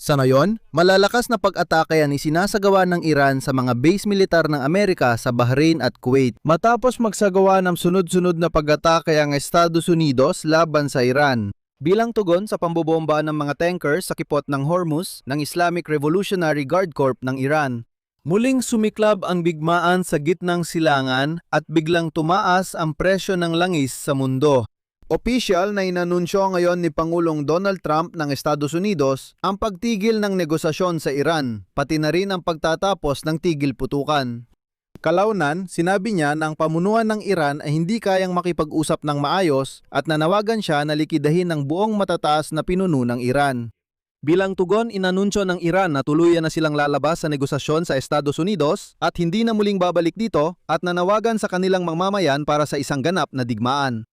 Sa ngayon, malalakas na pag-atake ang isinasagawa ng Iran sa mga base militar ng Amerika sa Bahrain at Kuwait matapos magsagawa ng sunod-sunod na pag-atake ang Estados Unidos laban sa Iran. Bilang tugon sa pambobomba ng mga tanker sa kipot ng Hormuz ng Islamic Revolutionary Guard Corps ng Iran. Muling sumiklab ang digmaan sa gitnang silangan at biglang tumaas ang presyo ng langis sa mundo. Opisyal na inanunsyo ngayon ni Pangulong Donald Trump ng Estados Unidos ang pagtigil ng negosasyon sa Iran, pati na rin ang pagtatapos ng tigil putukan. Kalaunan, sinabi niya na ang pamunuan ng Iran ay hindi kayang makipag-usap ng maayos at nanawagan siya na likidahin ng buong matataas na pinuno ng Iran. Bilang tugon, inanunsyo ng Iran na tuluyan na silang lalabas sa negosasyon sa Estados Unidos at hindi na muling babalik dito at nanawagan sa kanilang mamamayan para sa isang ganap na digmaan.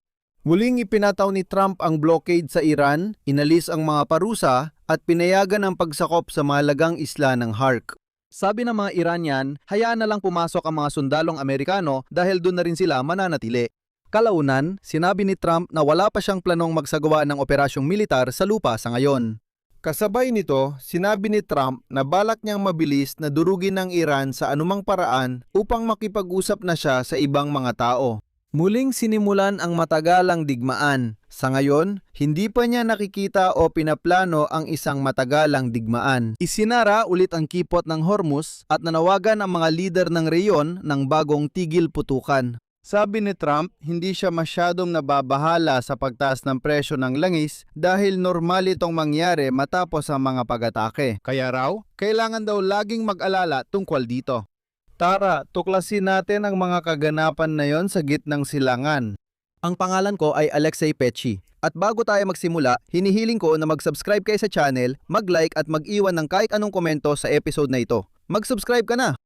Muling ipinataw ni Trump ang blockade sa Iran, inalis ang mga parusa at pinayagan ang pagsakop sa mahalagang isla ng Hark. Sabi ng mga Iranian, hayaan na lang pumasok ang mga sundalong Amerikano dahil doon na rin sila mananatili. Kalaunan, sinabi ni Trump na wala pa siyang planong magsagawa ng operasyong militar sa lupa sa ngayon. Kasabay nito, sinabi ni Trump na balak niyang mabilis na durugin ng Iran sa anumang paraan upang makipag-usap na siya sa ibang mga tao. Muling sinimulan ang matagalang digmaan. Sa ngayon, hindi pa niya nakikita o pinaplano ang isang matagalang digmaan. Isinara ulit ang kipot ng Hormuz at nanawagan ang mga lider ng reyon ng bagong tigil putukan. Sabi ni Trump, hindi siya masyadong nababahala sa pagtaas ng presyo ng langis dahil normal itong mangyari matapos ang mga pag-atake. Kaya raw, kailangan daw laging mag-alala tungkol dito. Tara, tuklasin natin ang mga kaganapan na yon sa gitnang silangan. Ang pangalan ko ay Alexei Pechi. At bago tayo magsimula, hinihiling ko na mag-subscribe kayo sa channel, mag-like at mag-iwan ng kahit anong komento sa episode na ito. Mag-subscribe ka na!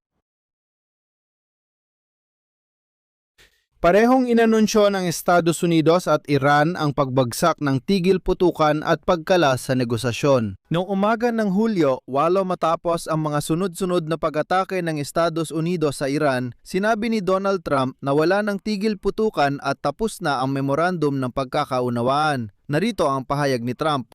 Parehong inanunsyo ng Estados Unidos at Iran ang pagbagsak ng tigil putukan at pagkalas sa negosasyon. Noong umaga ng Hulyo, 8 matapos ang mga sunod-sunod na pag-atake ng Estados Unidos sa Iran, sinabi ni Donald Trump na wala ng tigil putukan at tapos na ang memorandum ng pagkakaunawaan. Narito ang pahayag ni Trump.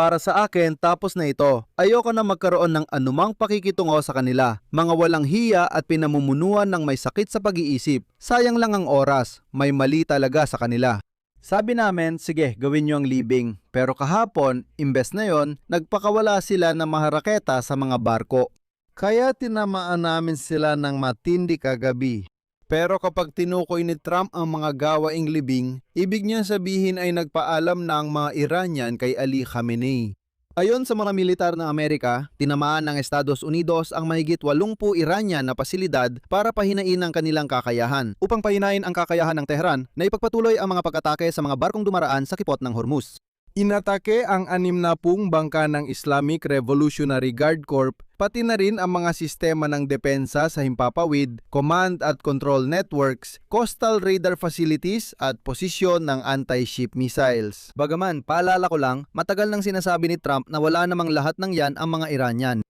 Para sa akin, tapos na ito. Ayoko na magkaroon ng anumang pakikitungo sa kanila. Mga walang hiya at pinamumunuan ng may sakit sa pag-iisip. Sayang lang ang oras. May mali talaga sa kanila. Sabi namin, sige, gawin nyo ang libing. Pero kahapon, imbes na yon, nagpakawala sila ng maharaketa sa mga barko. Kaya tinamaan namin sila ng matindi kagabi. Pero kapag tinukoy ni Trump ang mga gawaing libing, ibig niya sabihin ay nagpaalam na ang mga Iranian kay Ali Khamenei. Ayon sa mga militar ng Amerika, tinamaan ng Estados Unidos ang mahigit 80 Iranian na pasilidad para pahinain ang kanilang kakayahan. Upang pahinain ang kakayahan ng Tehran na ipagpatuloy ang mga pag-atake sa mga barkong dumaraan sa kipot ng Hormuz. Inatake ang 60 bangka ng Islamic Revolutionary Guard Corps, pati na rin ang mga sistema ng depensa sa himpapawid, command at control networks, coastal radar facilities at posisyon ng anti-ship missiles. Bagaman, paalala ko lang, matagal nang sinasabi ni Trump na wala namang lahat ng yan ang mga Iranian.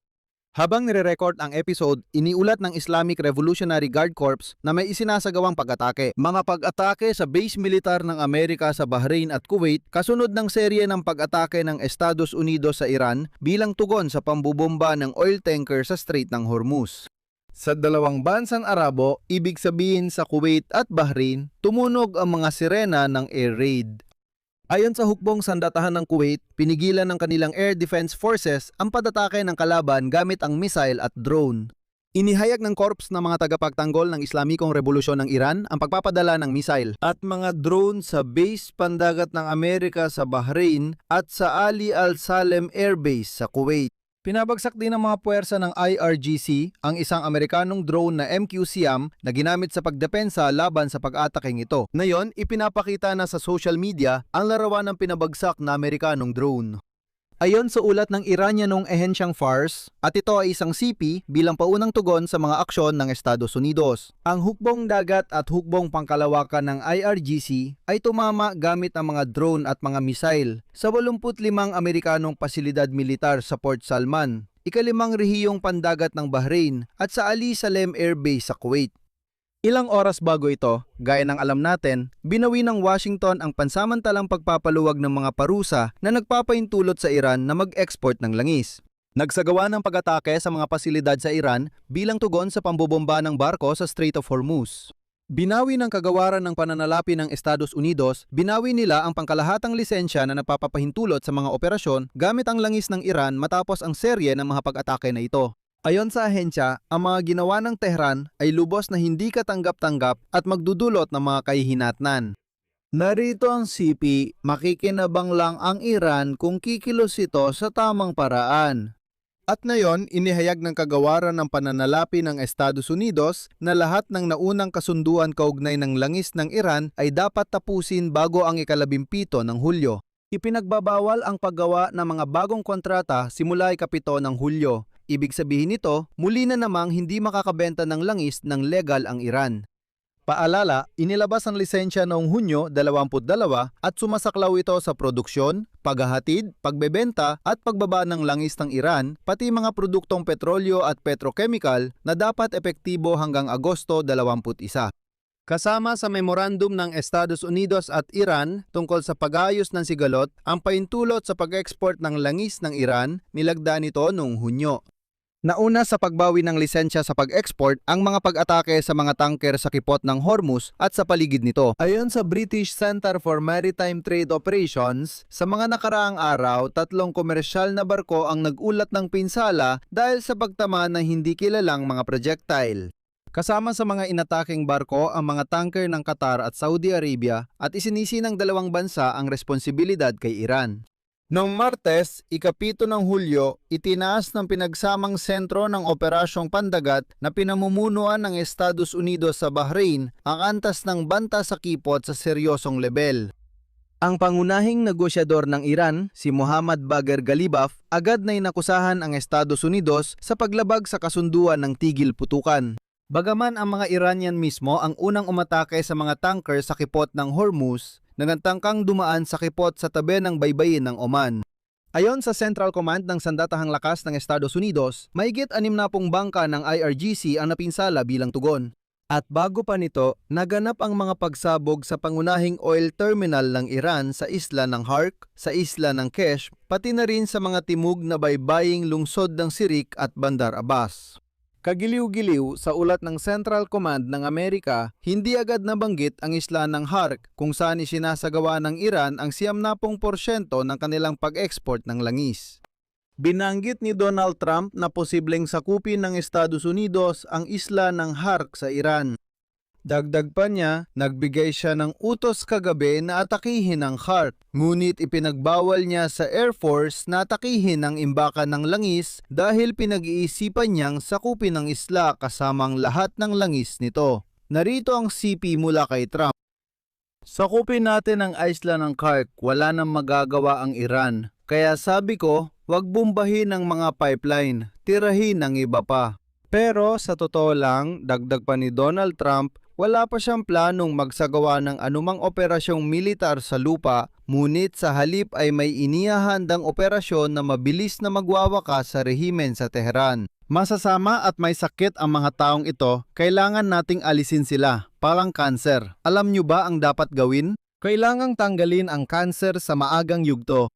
Habang nire-record ang episode, iniulat ng Islamic Revolutionary Guard Corps na may isinasagawang pag-atake. Mga pag-atake sa base militar ng Amerika sa Bahrain at Kuwait kasunod ng serye ng pag-atake ng Estados Unidos sa Iran bilang tugon sa pambubomba ng oil tanker sa Strait ng Hormuz. Sa dalawang bansang Arabo, ibig sabihin sa Kuwait at Bahrain, tumunog ang mga sirena ng air raid. Ayon sa hukbong sandatahan ng Kuwait, pinigilan ng kanilang Air Defense Forces ang pag-atake ng kalaban gamit ang missile at drone. Inihayag ng Corps ng mga tagapagtanggol ng Islamikong Revolusyon ng Iran ang pagpapadala ng missile at mga drone sa base pandagat ng Amerika sa Bahrain at sa Ali Al Salem Air Base sa Kuwait. Pinabagsak din ng mga puwersa ng IRGC ang isang Amerikanong drone na MQ-Siam na ginamit sa pagdepensa laban sa pag-ataking ito. Ngayon, ipinapakita na sa social media ang larawan ng pinabagsak na Amerikanong drone. Ayon sa ulat ng Iranianong Ehensyang Fars, at ito ay isang sipi bilang paunang tugon sa mga aksyon ng Estados Unidos. Ang hukbong dagat at hukbong pangkalawakan ng IRGC ay tumama gamit ang mga drone at mga missile sa 85 Amerikanong pasilidad militar sa Port Salman, ika-5 rehiyong pandagat ng Bahrain at sa Ali Salem Air Base sa Kuwait. Ilang oras bago ito, gaya ng alam natin, binawi ng Washington ang pansamantalang pagpapaluwag ng mga parusa na nagpapaintulot sa Iran na mag-export ng langis. Nagsagawa ng pag-atake sa mga pasilidad sa Iran bilang tugon sa pambobomba ng barko sa Strait of Hormuz. Binawi ng kagawaran ng pananalapi ng Estados Unidos, binawi nila ang pangkalahatang lisensya na nagpapahintulot sa mga operasyon gamit ang langis ng Iran matapos ang serye ng mga pag-atake na ito. Ayon sa ahensya, ang mga ginawa ng Tehran ay lubos na hindi katanggap-tanggap at magdudulot ng mga kahihinatnan. Narito ang CP, makikinabang lang ang Iran kung kikilos ito sa tamang paraan. At ngayon, inihayag ng kagawaran ng pananalapi ng Estados Unidos na lahat ng naunang kasunduan kaugnay ng langis ng Iran ay dapat tapusin bago ang ika-17 ng Hulyo. Ipinagbabawal ang paggawa ng mga bagong kontrata simula ika-7 ng Hulyo. Ibig sabihin nito, muli na namang hindi makakabenta ng langis ng legal ang Iran. Paalala, inilabas ang lisensya noong Hunyo 22 at sumasaklaw ito sa produksyon, paghahatid, pagbebenta at pagbaba ng langis ng Iran, pati mga produktong petrolyo at petrochemical na dapat epektibo hanggang Agosto 21. Kasama sa memorandum ng Estados Unidos at Iran tungkol sa pag-ayos ng sigalot, ang paintulot sa pag-export ng langis ng Iran, nilagda nito noong Hunyo. Nauna sa pagbawi ng lisensya sa pag-export ang mga pag-atake sa mga tanker sa kipot ng Hormuz at sa paligid nito. Ayon sa British Center for Maritime Trade Operations, sa mga nakaraang araw, 3 komersyal na barko ang nag-ulat ng pinsala dahil sa pagtama ng hindi kilalang mga projectile. Kasama sa mga inataking barko ang mga tanker ng Qatar at Saudi Arabia at isinisi ng dalawang bansa ang responsibilidad kay Iran. Noong Martes, ika-7 ng Hulyo, itinaas ng pinagsamang sentro ng Operasyong Pandagat na pinamumunuan ng Estados Unidos sa Bahrain ang antas ng banta sa kipot sa seryosong lebel. Ang pangunahing negosyador ng Iran, si Mohammad Bagher Ghalibaf, agad na inakusahan ang Estados Unidos sa paglabag sa kasunduan ng tigil putukan. Bagaman ang mga Iranian mismo ang unang umatake sa mga tanker sa kipot ng Hormuz, nagtangkang dumaan sa kipot sa tabi ng baybayin ng Oman. Ayon sa Central Command ng Sandatahang Lakas ng Estados Unidos, mahigit 60 bangka ng IRGC ang napinsala bilang tugon. At bago pa nito, naganap ang mga pagsabog sa pangunahing oil terminal ng Iran sa isla ng Hark, sa isla ng Kesh, pati na rin sa mga timog na baybaying lungsod ng Sirik at Bandar Abbas. Kagiliw-giliw sa ulat ng Central Command ng Amerika, hindi agad nabanggit ang isla ng Hark kung saan isinasagawa ng Iran ang 70% ng kanilang pag-export ng langis. Binanggit ni Donald Trump na posibleng sakupin ng Estados Unidos ang isla ng Hark sa Iran. Dagdag pa niya, nagbigay siya ng utos kagabi na atakihin ang Hark, ngunit ipinagbawal niya sa Air Force na atakihin ang imbakan ng langis dahil pinag-iisipan niyang sakupin ang isla kasamang lahat ng langis nito. Narito ang CP mula kay Trump. Sakupin natin ang isla ng Hark, wala nang magagawa ang Iran. Kaya sabi ko, wag bombahin ang mga pipeline, tirahin ang iba pa. Pero sa totoo lang, dagdag pa ni Donald Trump, wala pa siyang planong magsagawa ng anumang operasyong militar sa lupa, ngunit sa halip ay may inihahandang operasyon na mabilis na magwawakas sa rehimen sa Tehran. Masasama at may sakit ang mga taong ito, kailangan nating alisin sila, parang kanser. Alam nyo ba ang dapat gawin? Kailangang tanggalin ang kanser sa maagang yugto.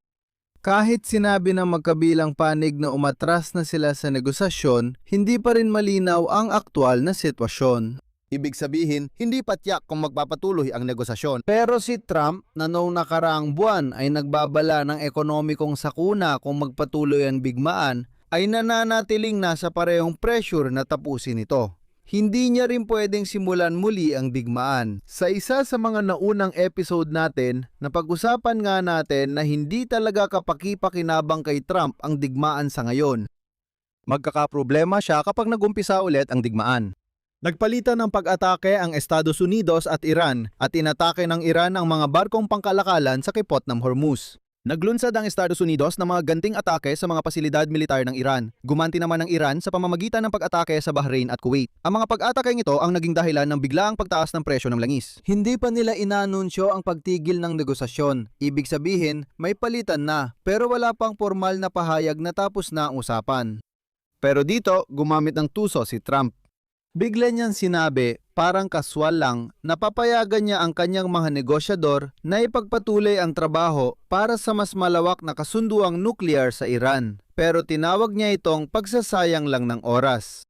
Kahit sinabi ng magkabilang panig na umatras na sila sa negosasyon, hindi pa rin malinaw ang aktwal na sitwasyon. Ibig sabihin, hindi pa tiyak kung magpapatuloy ang negosasyon. Pero si Trump na noong nakaraang buwan ay nagbabala ng ekonomikong sakuna kung magpatuloy ang bigmaan, ay nananatiling nasa parehong pressure na tapusin ito. Hindi niya rin pwedeng simulan muli ang digmaan. Sa isa sa mga naunang episode natin, napag-usapan nga natin na hindi talaga kapaki-pakinabang kay Trump ang digmaan sa ngayon. Magkakaproblema siya kapag nagumpisa ulit ang digmaan. Nagpalitan ng pag-atake ang Estados Unidos at Iran at inatake ng Iran ang mga barkong pangkalakalan sa kipot ng Hormuz. Naglunsad ang Estados Unidos ng mga ganting atake sa mga pasilidad militar ng Iran. Gumanti naman ng Iran sa pamamagitan ng pag-atake sa Bahrain at Kuwait. Ang mga pag-atake ito ang naging dahilan ng biglaang pagtaas ng presyo ng langis. Hindi pa nila inanunsyo ang pagtigil ng negosasyon. Ibig sabihin, may palitan na, pero wala pang formal na pahayag na tapos na ang usapan. Pero dito, gumamit ng tuso si Trump. Bigla niyang sinabi, parang kaswal lang, napapayagan niya ang kanyang mga negosyador na ipagpatuloy ang trabaho para sa mas malawak na kasunduang nuclear sa Iran. Pero tinawag niya itong pagsasayang lang ng oras.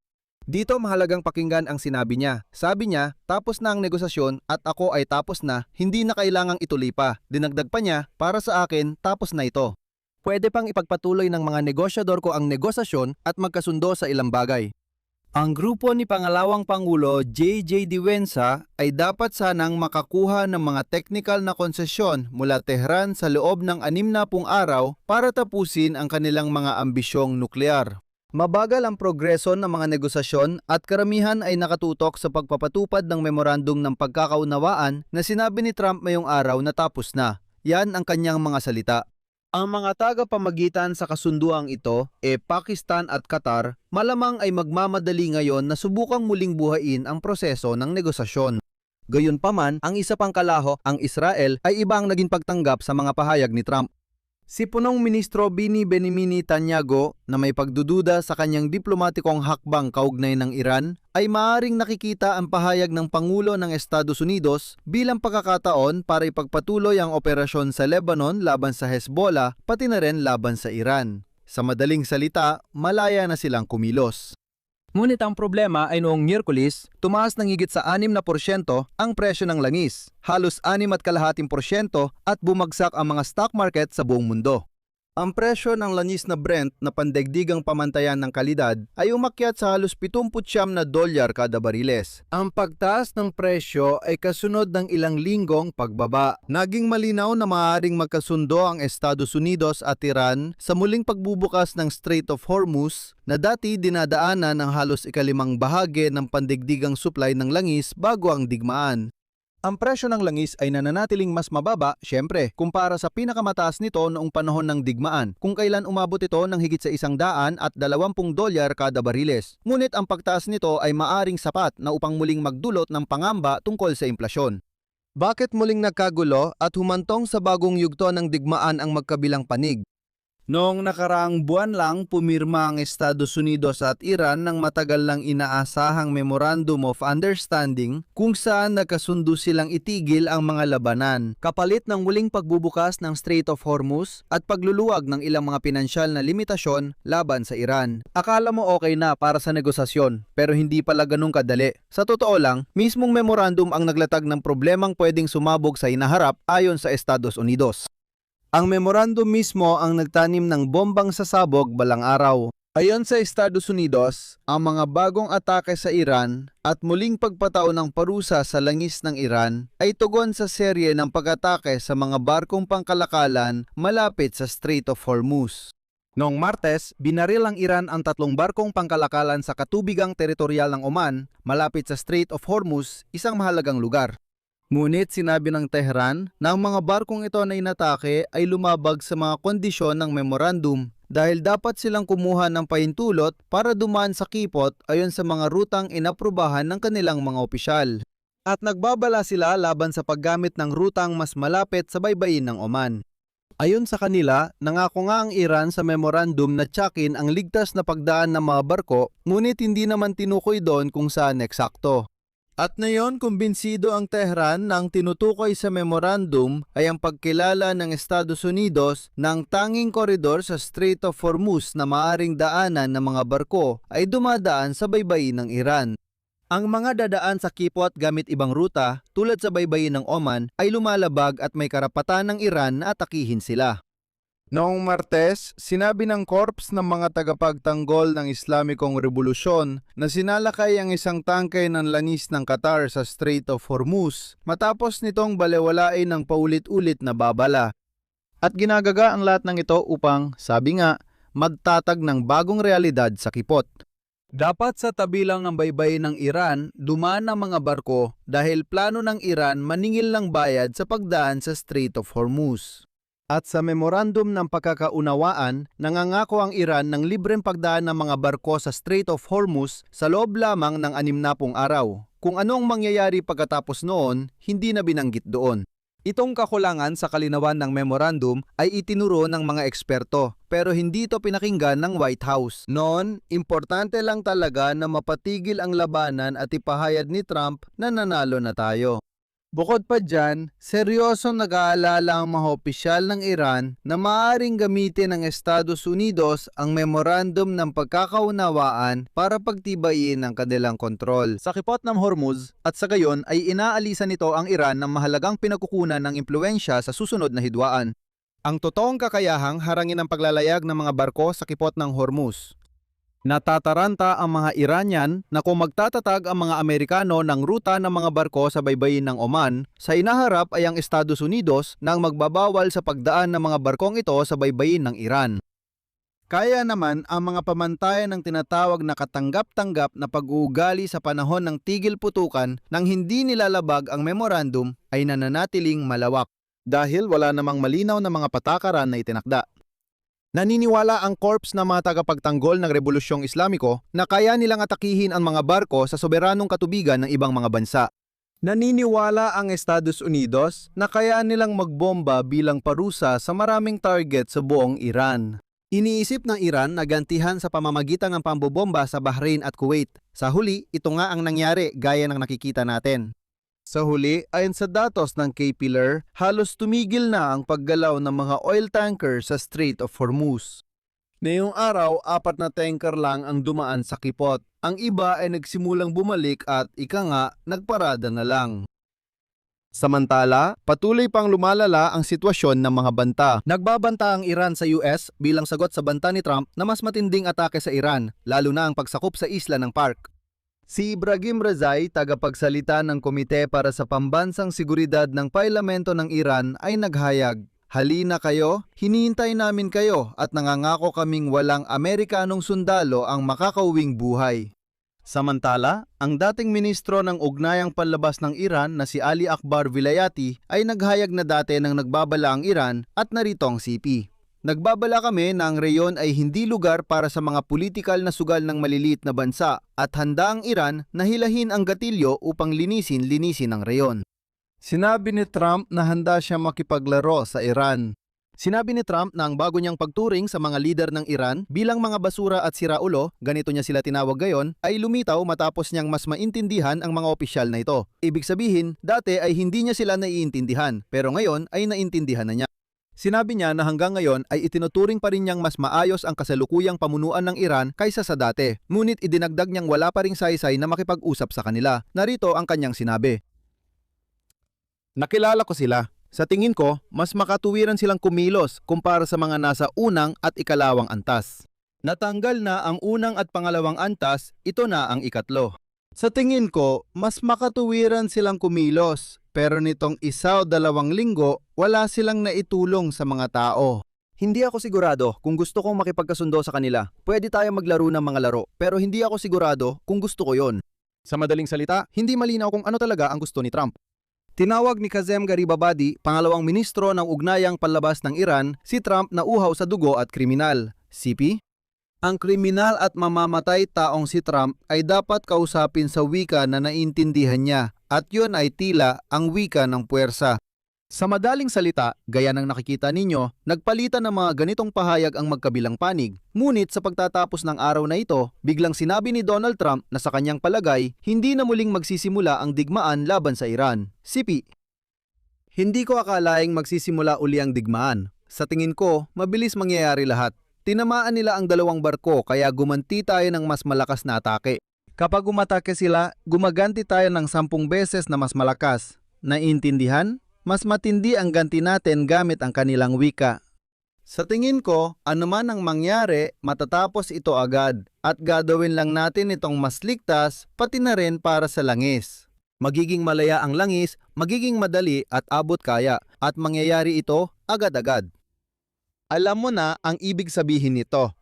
Dito mahalagang pakinggan ang sinabi niya. Sabi niya, tapos na ang negosasyon at ako ay tapos na, hindi na kailangang ituloy pa. Dinagdag pa niya, para sa akin, tapos na ito. Pwede pang ipagpatuloy ng mga negosyador ko ang negosasyon at magkasundo sa ilang bagay. Ang grupo ni Pangalawang Pangulo J.J. Diwensa ay dapat sanang makakuha ng mga technical na konsesyon mula Tehran sa loob ng 60 araw para tapusin ang kanilang mga ambisyong nuklear. Mabagal ang progreso ng mga negosasyon at karamihan ay nakatutok sa pagpapatupad ng memorandum ng pagkakaunawaan na sinabi ni Trump ngayong araw na tapos na. Yan ang kanyang mga salita. Ang mga tagapamagitan sa kasunduang ito, Pakistan at Qatar, malamang ay magmamadali ngayon na subukang muling buhayin ang proseso ng negosasyon. Gayunpaman, ang isa pang kalaho, ang Israel, ay ibang naging pagtanggap sa mga pahayag ni Trump. Si punong ministro Bini Benimini Tanyago na may pagdududa sa kanyang diplomatikong hakbang kaugnay ng Iran ay maaaring nakikita ang pahayag ng Pangulo ng Estados Unidos bilang pagkakataon para ipagpatuloy ang operasyon sa Lebanon laban sa Hezbollah pati na rin laban sa Iran. Sa madaling salita, malaya na silang kumilos. Ngunit ang problema ay noong Miyerkules, tumaas ng higit sa 6% ang presyo ng langis, halos 6.5% at bumagsak ang mga stock market sa buong mundo. Ang presyo ng langis na Brent na pandaigdigang pamantayan ng kalidad ay umakyat sa halos $79 kada bariles. Ang pagtaas ng presyo ay kasunod ng ilang linggong pagbaba. Naging malinaw na maaaring magkasundo ang Estados Unidos at Iran sa muling pagbubukas ng Strait of Hormuz na dati dinadaanan ng halos ikalimang bahagi ng pandaigdigang supply ng langis bago ang digmaan. Ang presyo ng langis ay nananatiling mas mababa, syempre, kumpara sa pinakamataas nito noong panahon ng digmaan, kung kailan umabot ito ng higit sa $120 kada bariles. Ngunit ang pagtaas nito ay maaring sapat na upang muling magdulot ng pangamba tungkol sa inflasyon. Bakit muling nagkagulo at humantong sa bagong yugto ng digmaan ang magkabilang panig? Noong nakaraang buwan lang, pumirma ang Estados Unidos at Iran ng matagal lang inaasahang Memorandum of Understanding kung saan nagkasundo silang itigil ang mga labanan, kapalit ng muling pagbubukas ng Strait of Hormuz at pagluluwag ng ilang mga pinansyal na limitasyon laban sa Iran. Akala mo okay na para sa negosasyon, pero hindi pala ganun kadali. Sa totoo lang, mismong memorandum ang naglatag ng problemang pwedeng sumabog sa hinaharap ayon sa Estados Unidos. Ang memorandum mismo ang nagtanim ng bombang sasabog balang araw. Ayon sa Estados Unidos, ang mga bagong atake sa Iran at muling pagpatao ng parusa sa langis ng Iran ay tugon sa serye ng pag-atake sa mga barkong pangkalakalan malapit sa Strait of Hormuz. Noong Martes, binaril ang Iran ang 3 barkong pangkalakalan sa katubigang teritorial ng Oman malapit sa Strait of Hormuz, isang mahalagang lugar. Ngunit sinabi ng Tehran na ang mga barkong ito na inatake ay lumabag sa mga kondisyon ng memorandum dahil dapat silang kumuha ng pahintulot para dumaan sa kipot ayon sa mga rutang inaprubahan ng kanilang mga opisyal. At nagbabala sila laban sa paggamit ng rutang mas malapit sa baybayin ng Oman. Ayon sa kanila, nangako nga ang Iran sa memorandum na tiyakin ang ligtas na pagdaan ng mga barko, ngunit hindi naman tinukoy doon kung saan eksakto. At ngayon, kumbinsido ang Tehran na ang tinutukoy sa memorandum ay ang pagkilala ng Estados Unidos ng tanging koridor sa Strait of Hormuz na maaring daanan ng mga barko ay dumadaan sa baybayin ng Iran. Ang mga dadaan sa kipot gamit ibang ruta tulad sa baybayin ng Oman ay lumalabag at may karapatan ng Iran na atakihin sila. Noong Martes, sinabi ng Korps ng mga tagapagtanggol ng Islamikong Revolusyon na sinalakay ang isang tangkay ng langis ng Qatar sa Strait of Hormuz matapos nitong balewalain ng paulit-ulit na babala. At ginagaga ang lahat ng ito upang, sabi nga, magtatag ng bagong realidad sa kipot. Dapat sa tabi lang ng baybayin ng Iran dumaan ang mga barko dahil plano ng Iran maningil ng bayad sa pagdaan sa Strait of Hormuz. At sa memorandum ng pagkakaunawaan, nangangako ang Iran ng libreng pagdaan ng mga barko sa Strait of Hormuz sa loob lamang ng 60 araw. Kung anong mangyayari pagkatapos noon, hindi na binanggit doon. Itong kakulangan sa kalinawan ng memorandum ay itinuro ng mga eksperto pero hindi ito pinakinggan ng White House. Noon, importante lang talaga na mapatigil ang labanan at ipahayag ni Trump na nanalo na tayo. Bukod pa dyan, seryosong nag-aalala ang mga opisyal ng Iran na maaaring gamitin ng Estados Unidos ang memorandum ng pagkakaunawaan para pagtibayin ang kanilang kontrol sa Kipot ng Hormuz at sa gayon ay inaalisan nito ang Iran ng mahalagang pinagkukunan ng impluensya sa susunod na hidwaan. Ang totoong kakayahang harangin ang paglalayag ng mga barko sa Kipot ng Hormuz. Natataranta ang mga Iranian na kung magtatatag ang mga Amerikano ng ruta ng mga barko sa baybayin ng Oman, sa inaharap ay ang Estados Unidos nang magbabawal sa pagdaan ng mga barkong ito sa baybayin ng Iran. Kaya naman ang mga pamantayan ng tinatawag na katanggap-tanggap na pag-uugali sa panahon ng tigil putukan nang hindi nilalabag ang memorandum ay nananatiling malawak dahil wala namang malinaw na mga patakaran na itinakda. Naniniwala ang corps na mga tagapagtanggol ng Rebolusyong Islamiko na kaya nilang atakihin ang mga barko sa soberanong katubigan ng ibang mga bansa. Naniniwala ang Estados Unidos na kaya nilang magbomba bilang parusa sa maraming target sa buong Iran. Iniisip ng Iran na gantihan sa pamamagitan ng pambobomba sa Bahrain at Kuwait. Sa huli, ito nga ang nangyari gaya ng nakikita natin. Sa huli, ayon sa datos ng Kpler, halos tumigil na ang paggalaw ng mga oil tanker sa Strait of Hormuz. Ngayong araw, 4 na tanker lang ang dumaan sa Kipot. Ang iba ay nagsimulang bumalik at nagparada na lang. Samantala, patuloy pang lumalala ang sitwasyon ng mga banta. Nagbabanta ang Iran sa US bilang sagot sa banta ni Trump na mas matinding atake sa Iran, lalo na ang pagsakop sa isla ng Park. Si Ibrahim Razai, tagapagsalita ng Komite para sa Pambansang Seguridad ng Parlamento ng Iran ay naghayag, "Halina kayo, hinihintay namin kayo at nangangako kaming walang Amerikanong sundalo ang makakauwing buhay." Samantala, ang dating ministro ng Ugnayang Panlabas ng Iran na si Ali Akbar Vilayati ay naghayag na dati nang nagbabala ang Iran at narito ang CP. Nagbabala kami na ang reyon ay hindi lugar para sa mga politikal na sugal ng maliliit na bansa at handa ang Iran na hilahin ang gatilyo upang linisin ang reyon. Sinabi ni Trump na handa siya makipaglaro sa Iran. Sinabi ni Trump na ang bago niyang pagturing sa mga lider ng Iran bilang mga basura at siraulo, ganito niya sila tinawag gayon, ay lumitaw matapos niyang mas maintindihan ang mga opisyal na ito. Ibig sabihin, dati ay hindi niya sila naiintindihan, pero ngayon ay naintindihan na niya. Sinabi niya na hanggang ngayon ay itinuturing pa rin niyang mas maayos ang kasalukuyang pamunuan ng Iran kaysa sa dati. Ngunit idinagdag niyang wala pa ring saysay na makipag-usap sa kanila. Narito ang kanyang sinabi. "Nakilala ko sila. Sa tingin ko, mas makatuwiran silang kumilos kumpara sa mga nasa unang at ikalawang antas. Natanggal na ang unang at pangalawang antas, ito na ang ikatlo. Sa tingin ko, mas makatuwiran silang kumilos. Pero nitong 1 o 2 linggo, wala silang naitulong sa mga tao. Hindi ako sigurado kung gusto kong makipagkasundo sa kanila. Pwede tayo maglaro ng mga laro, pero hindi ako sigurado kung gusto ko yon." Sa madaling salita, hindi malinaw kung ano talaga ang gusto ni Trump. Tinawag ni Kazem Garibabadi, pangalawang ministro ng Ugnayang Panlabas ng Iran, si Trump na uhaw sa dugo at kriminal. CP? Ang kriminal at mamamatay taong si Trump ay dapat kausapin sa wika na naintindihan niya at yun ay tila ang wika ng puwersa. Sa madaling salita, gaya ng nakikita ninyo, nagpalitan ng mga ganitong pahayag ang magkabilang panig. Ngunit sa pagtatapos ng araw na ito, biglang sinabi ni Donald Trump na sa kanyang palagay, hindi na muling magsisimula ang digmaan laban sa Iran. CP. Hindi ko akalaing magsisimula uli ang digmaan. Sa tingin ko, mabilis mangyayari lahat. Tinamaan nila ang 2 barko kaya gumanti tayo ng mas malakas na atake. Kapag umatake sila, gumaganti tayo ng 10 beses na mas malakas. Naiintindihan? Mas matindi ang ganti natin gamit ang kanilang wika. Sa tingin ko, anuman ang mangyari, matatapos ito agad. At gagawin lang natin itong mas ligtas, pati na rin para sa langis. Magiging malaya ang langis, magiging madali at abot kaya. At mangyayari ito agad-agad. Alam mo na ang ibig sabihin nito.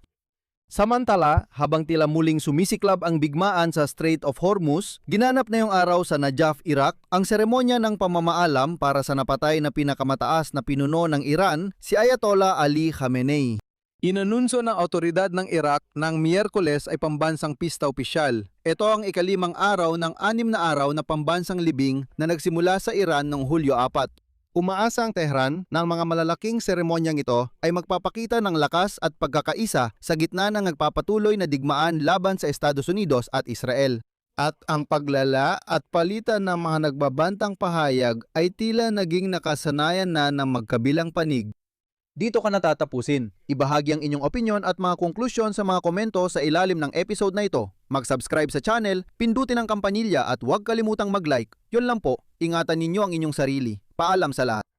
Samantala, habang tila muling sumisiklab ang bigmaan sa Strait of Hormuz, ginanap na yung araw sa Najaf, Iraq, ang seremonya ng pamamaalam para sa napatay na pinakamataas na pinuno ng Iran, si Ayatollah Ali Khamenei. Inanunsyo ng autoridad ng Iraq ng Miyerkules ay pambansang pista opisyal. Ito ang ika-5 araw ng 6 na araw na pambansang libing na nagsimula sa Iran noong Hulyo 4. Umaasa ang Tehran na ang mga malalaking seremonyang ito ay magpapakita ng lakas at pagkakaisa sa gitna ng nagpapatuloy na digmaan laban sa Estados Unidos at Israel. At ang paglala at palitan ng mga nagbabantang pahayag ay tila naging nakasanayan na ng magkabilang panig. Dito ka natatapusin. Ibahagi ang inyong opinyon at mga konklusyon sa mga komento sa ilalim ng episode na ito. Mag-subscribe sa channel, pindutin ang kampanilya at huwag kalimutang mag-like. Yun lang po, ingatan ninyo ang inyong sarili. Paalam sa lahat.